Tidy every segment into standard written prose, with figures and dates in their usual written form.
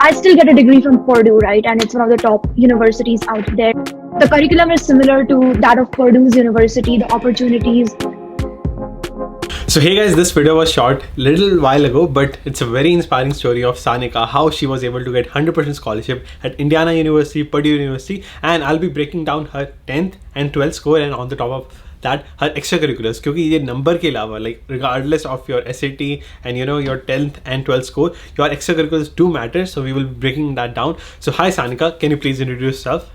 I still get a degree from Purdue, right? And it's one of the top universities out there. The curriculum is similar to that of Purdue's university, the opportunities. So hey guys, this video was shot little while ago, but it's a very inspiring story of Sanika, how she was able to get 100% scholarship at Indiana University, Purdue University, and I'll be breaking down her 10th and 12th score, and on the top of that her extracurriculars, क्योंकि ये number के अलावा, like regardless of your SAT and your 10th and 12th score, your extracurriculars do matter, so we will be breaking that down. So hi Sanika, can you please introduce yourself?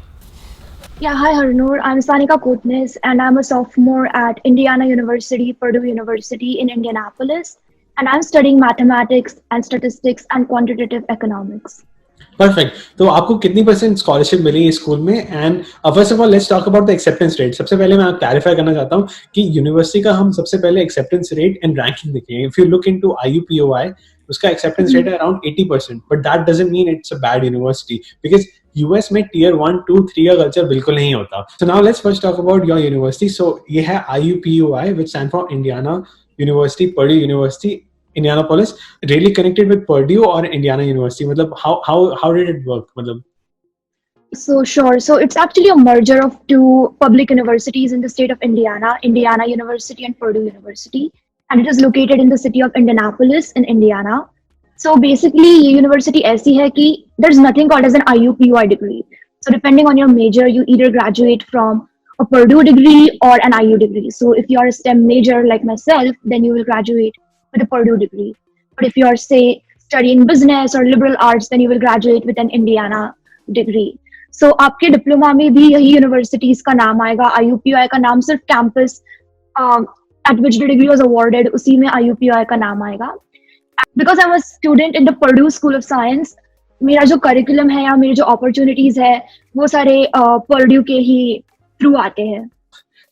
Yeah, hi Harnoor. I'm Sanika Kotnis, and I'm a sophomore at Indiana University, Purdue University in Indianapolis, and I'm studying mathematics and statistics and quantitative economics. Perfect. तो आपको कितनी percent scholarship मिली इस school में? And first of all let's talk about the acceptance rate. सबसे पहले मैं clarify करना चाहता हूँ कि यूनिवर्सिटी का हम सबसे पहले एक्सेप्टेंस रेट एंड रैंकिंग देखेंगे. If you look into IUPUI, उसका एक्सेप्टेंस रेट है around 80%, but that doesn't mean it's a bad university, because US में टियर 1, 2, 3 का कल्चर बिल्कुल नहीं होता. So now let's first talk about your university. So ये है IUPUI, which stand for Indiana University, Purdue University, Indianapolis. Really connected with Purdue or Indiana University? मतलब how did it work? मतलब So sure. So it's actually a merger of two public universities in the state of Indiana, Indiana University and Purdue University, and it is located in the city of Indianapolis in Indiana. So basically, ये university ऐसी है कि there's nothing called as an IUPUI degree. So depending on your major, you either graduate from a Purdue degree or an IU degree. So if you are a STEM major like myself, then you will graduate with a Purdue degree. But if you are, say, studying business or liberal arts, then you will graduate with an Indiana degree. So आपके diploma में भी यही universities का नाम आएगा. IUPUI का नाम सिर्फ campus at which the degree was awarded, उसी में IUPUI का नाम आएगा. Because I'm a student in the Purdue School of Science, मेरा जो करिकुलम है या मेरी जो अपॉर्चुनिटीज है वो सारे Purdue के ही थ्रू आते हैं.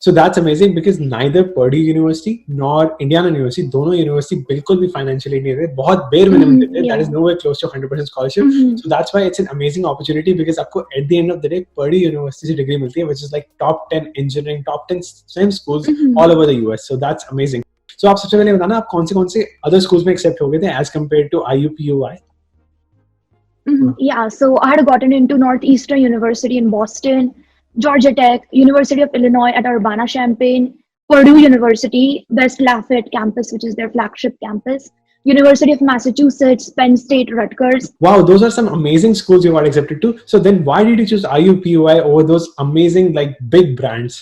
So that's amazing because neither Purdue University nor Indiana University, दोनों यूनिवर्सिटी बिल्कुल भी फाइनेंशियली नहीं देते, बहुत बेयर मिनिमम देते. That is nowhere close to 100% scholarship. So that's why it's an amazing opportunity because आपको at the end of the day Purdue University से degree मिलती है, which is like top 10 engineering, top 10 STEM schools all over the US. So that's amazing. So आप सबसे पहले बताना आप कौन से other schools में accept हो गए थे as compared to IUPUI? Yeah, so I had gotten into Northeastern University in Boston, Georgia Tech, University of Illinois at Urbana-Champaign, Purdue University, West Lafayette campus, which is their flagship campus, University of Massachusetts, Penn State, Rutgers. Wow, those are some amazing schools you got accepted to. So then why did you choose IUPUI over those amazing like big brands?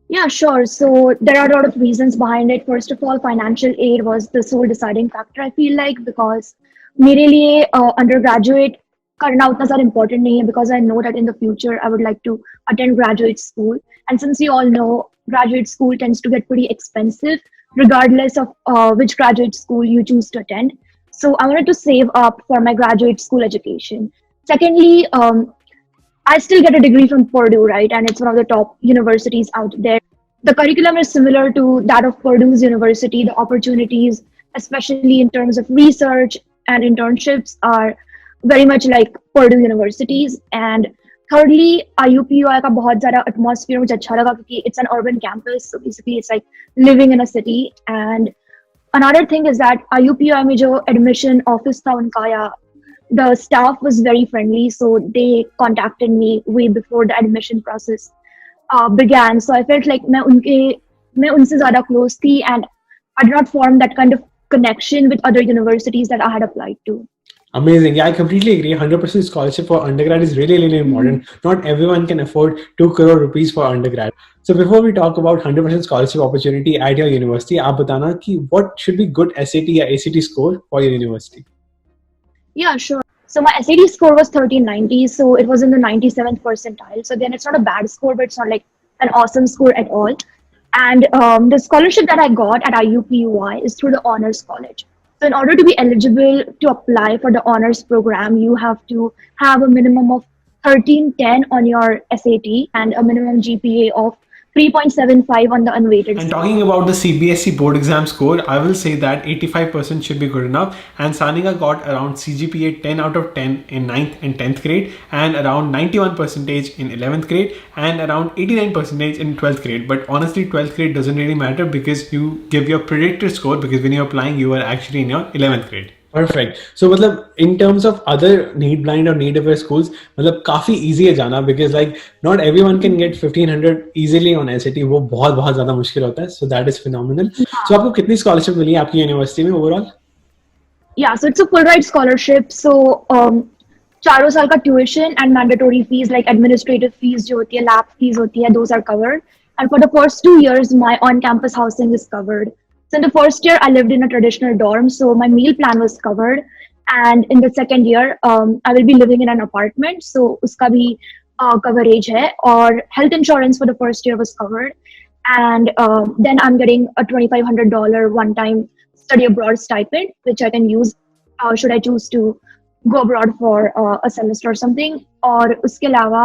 Yeah, sure. So there are a lot of reasons behind it. First of all, financial aid was the sole deciding factor, I feel like, because मेरे लिए undergraduate करना उतना ज़्यादा important नहीं है, because I know that in the future I would like to attend graduate school. And since we all know, graduate school tends to get pretty expensive, regardless of which graduate school you choose to attend. So I wanted to save up for my graduate school education. Secondly, I still get a degree from Purdue, right? And it's one of the top universities out there. The curriculum is similar to that of Purdue's university. The opportunities, especially in terms of research and internships, are very much like Purdue universities. And thirdly, IUPUI का बहुत ज़्यादा atmosphere मुझे अच्छा लगा क्योंकि it's an urban campus, so basically it's like living in a city. And another thing is that IUPUI में जो admission office था उनका, या the staff was very friendly, so they contacted me way before the admission process began. So I felt like मैं उनसे ज़्यादा close थी, and I did not form that kind of connection with other universities that I had applied to. Amazing. Yeah, I completely agree. 100% scholarship for undergrad is really, really important. Not everyone can afford 2 crore rupees for undergrad. So before we talk about 100% scholarship opportunity at your university, आप बताना कि what should be good SAT या ACT score for your university? Yeah, sure. So my SAT score was 1390, so it was in the 97th percentile. So then it's not a bad score, but it's not like an awesome score at all. And the scholarship that I got at IUPUI is through the Honors College. So in order to be eligible to apply for the honors program, you have to have a minimum of 1310 on your SAT and a minimum GPA of 3.75 on the unweighted. And talking about the CBSE board exam score, I will say that 85% should be good enough. And Sanika got around CGPA 10 out of 10 in 9th and 10th grade, and around 91% in 11th grade, and around 89% in 12th grade. But honestly, 12th grade doesn't really matter because you give your predicted score, because when you're applying, you are actually in your 11th grade. Perfect. So मतलब in terms of other need blind or need aware schools, मतलब काफी easy है जाना because like not everyone can get 1500 easily on SAT. वो बहुत बहुत ज़्यादा मुश्किल होता है. So that is phenomenal. So आपको कितनी scholarship मिली है आपकी यूनिवर्सिटी में overall? Yeah, so it's a full ride scholarship. So चारों साल का tuition and mandatory fees like administrative fees जो होती है, lab fees होती है, those are covered. And for the first 2 years, my on-campus housing is covered. So in the first year, I lived in a traditional dorm, so my meal plan was covered. And in the second year, I will be living in an apartment, so uska bhi coverage hai. Or health insurance for the first year was covered. And then I'm getting a $2,500 one-time study abroad stipend, which I can use should I choose to go abroad for a semester or something. और उसके अलावा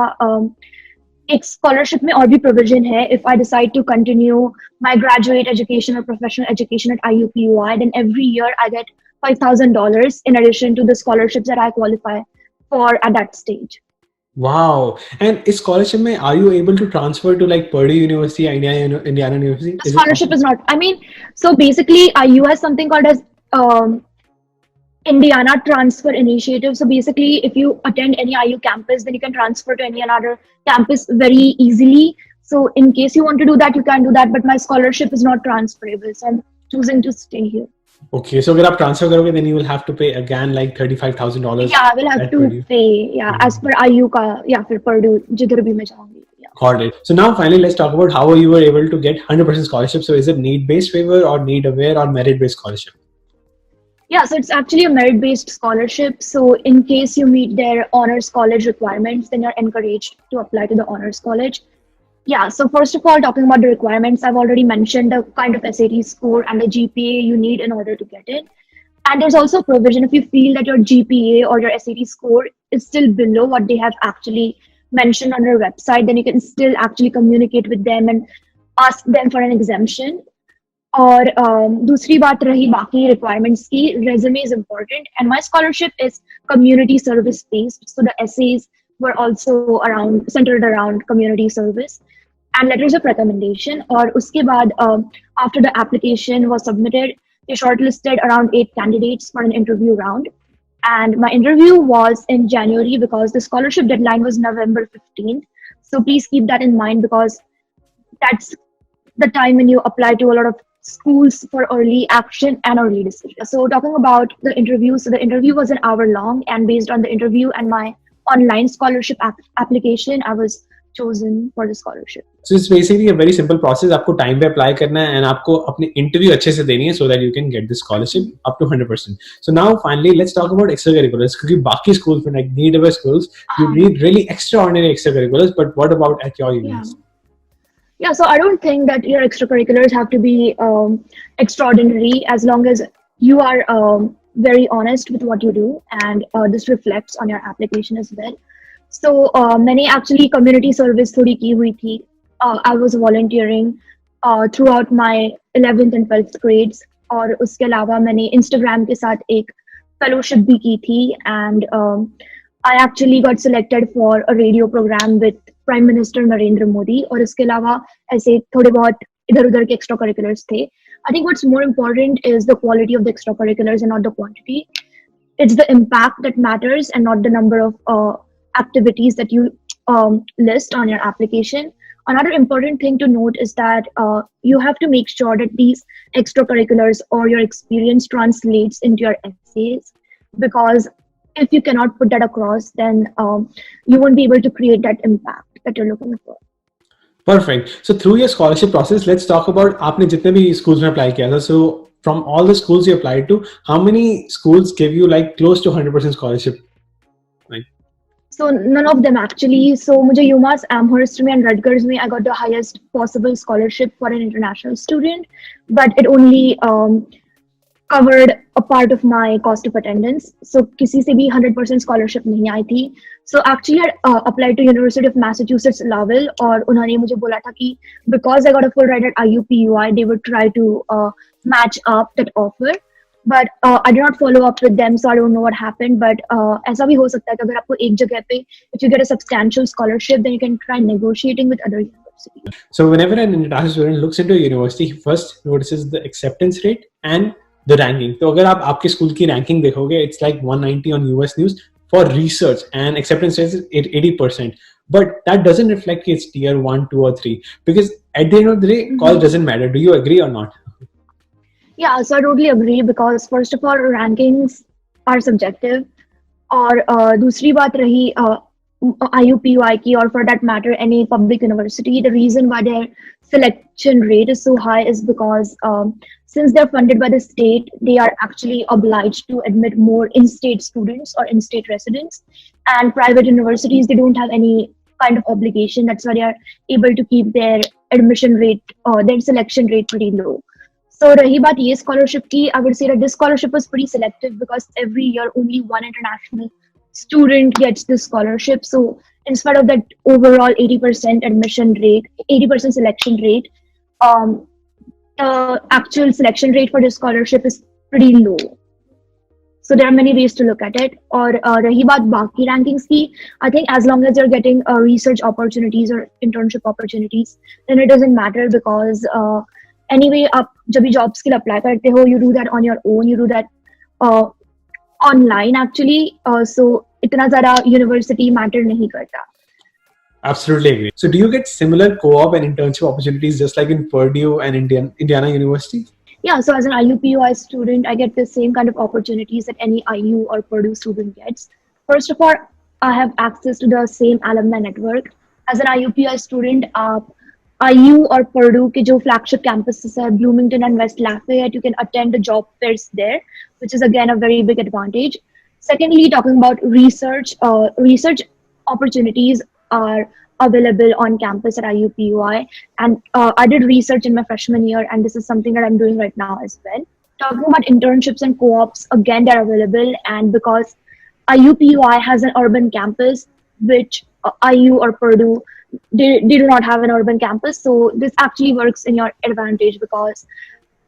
एक scholarship में और भी provision है if I decide to continue my graduate education or professional education at IUPUI, then every year I get $5,000 in addition to the scholarships that I qualify for at that stage. Wow. And is scholarship में are you able to transfer to like Purdue University, Indiana University? The Is it scholarship possible? is not, I mean, so basically IU has something called as Indiana Transfer Initiative. So basically, if you attend any IU campus, then you can transfer to any another campus very easily. So in case you want to do that, you can do that. But my scholarship is not transferable, so I'm choosing to stay here. Okay, so अगर आप transfer करोगे, then you will have to pay again like $35,000 Yeah, I will have at to Purdue. pay. Yeah, as per IU का या फिर Purdue जिधर भी मैं जाऊँगी. Yeah. Got it. So now finally let's talk about how you were able to get 100% scholarship. So is it need-based waiver or need-aware or merit-based scholarship? Yeah, so it's actually a merit-based scholarship. So in case you meet their honors college requirements, then you're encouraged to apply to the honors college. Yeah, so first of all, talking about the requirements, I've already mentioned the kind of SAT score and the GPA you need in order to get it. And there's also provision if you feel that your GPA or your SAT score is still below what they have actually mentioned on their website, then you can still actually communicate with them and ask them for an exemption. और दूसरी बात रही बाकी requirements की, resume is important and my scholarship is community service based, so the essays were also around centered around community service and letters of recommendation. और उसके बाद after the application was submitted, they shortlisted around 8 candidates for an interview round, and my interview was in January because the scholarship deadline was November 15th. So please keep that in mind because that's the time when you apply to a lot of schools for early action and early decision. So talking about the interview, so the interview was an hour long, and based on the interview and my online scholarship application, I was chosen for the scholarship. So it's basically a very simple process. आपको time पे apply करना है and आपको अपनी interview अच्छे से देनी है so that you can get the scholarship up to 100%. So now finally let's talk about extracurriculars. क्योंकि बाकी schools में like need-aware schools, you need really extraordinary extracurriculars. But what about at your university? Yeah, so I don't think that your extracurriculars have to be extraordinary as long as you are very honest with what you do, and this reflects on your application as well. So मैंने actually community service थोड़ी की हुई थी. I was volunteering throughout my 11th and 12th grades, और उसके अलावा मैंने Instagram के साथ एक fellowship भी की थी, and I actually got selected for a radio program with Prime Minister Narendra Modi, और इसके अलावा ऐसे थोड़े बहुत इधर उधर के extracurriculars थे. I think what's more important is the quality of the extracurriculars and not the quantity. It's the impact that matters and not the number of activities that you list on your application. Another important thing to note is that you have to make sure that these extracurriculars or your experience translates into your essays, because if you cannot put that across, then you won't be able to create that impact that you're looking for. Perfect. So through your scholarship process, let's talk about आपने जितने भी schools में apply किया था. So from all the schools you applied to, how many schools give you like close to 100% scholarship? Like, so none of them actually. So मुझे UMass, Amherst में and Rutgers में I got the highest possible scholarship for an international student, but it only covered a part of my cost of attendance. So किसी से भी 100% scholarship नहीं आई थी. So actually I applied to University of Massachusetts Lowell, और उन्होंने मुझे बोला था कि because I got a full ride at IUPUI, they would try to match up that offer. But I did not follow up with them, so I don't know what happened. But ऐसा भी हो सकता है कि अगर आपको एक जगह पे if you get a substantial scholarship, then you can try negotiating with other universities. So whenever an international student looks into a university, he first notices the acceptance rate and the ranking. तो अगर आप आपके school की ranking देखोगे, it's like 190 on US News for research, and acceptance rate is 80%. But that doesn't reflect it's tier 1, 2, or 3, because at the end of the day, college doesn't matter. Do you agree or not? Yeah, so I totally agree because first of all, rankings are subjective. और दूसरी बात रही IUPUI की, or for that matter any public university, the reason why their selection rate is so high is because since they're funded by the state, they are actually obliged to admit more in-state students or in-state residents, and private universities, they don't have any kind of obligation. That's why they are able to keep their admission rate, their selection rate pretty low. So rahi baat ye scholarship ki, I would say that this scholarship was pretty selective because every year only one international student gets this scholarship. So in spite of that overall 80% admission rate, 80% selection rate, um, the actual selection rate for this scholarship is pretty low. So there are many ways to look at it. Or rahi baat baki rankings ki, I think as long as you're getting research opportunities or internship opportunities, then it doesn't matter because anyway, आप जब भी jobs के लिए apply करते हो, you do that on your own, you do that uh, online actually. So इतना ज़्यादा university matter नहीं करता. Absolutely agree. So do you get similar co-op and internship opportunities just like in Purdue and Indiana University? Yeah, so as an IUPUI student, I get the same kind of opportunities that any IU or Purdue student gets. First of all, I have access to the same alumni network. As an IUPUI student, IU or Purdue के जो flagship campuses है, Bloomington and West Lafayette, you can attend the job fairs there, which is again a very big advantage. Secondly, talking about research, research opportunities are available on campus at IUPUI. And I did research in my freshman year, and this is something that I'm doing right now as well. Talking about internships and co-ops, again, they're available. And because IUPUI has an urban campus, which IU or Purdue, they do not have an urban campus. So this actually works in your advantage because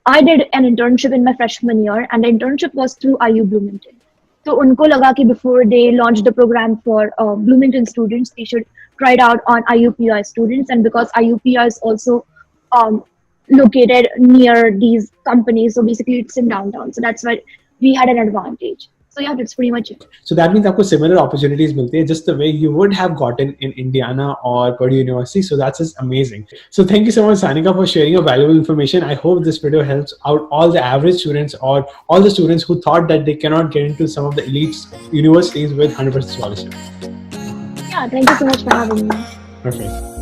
I did an internship in my freshman year, and the internship was through IU Bloomington. So उनको लगा कि before they launched the program for Bloomington students, they should try it out on IUPUI students. And because IUPUI is also um, located near these companies, so basically it's in downtown. So that's why we had an advantage. So yeah, that's pretty much it. So that means आपको similar opportunities मिलती है just the way you would have gotten in Indiana or Purdue University. So that's just amazing. So thank you so much, Sanika, for sharing your valuable information. I hope this video helps out all the average students or all the students who thought that they cannot get into some of the elite universities with 100% scholarship. Yeah, thank you so much for having me. Perfect.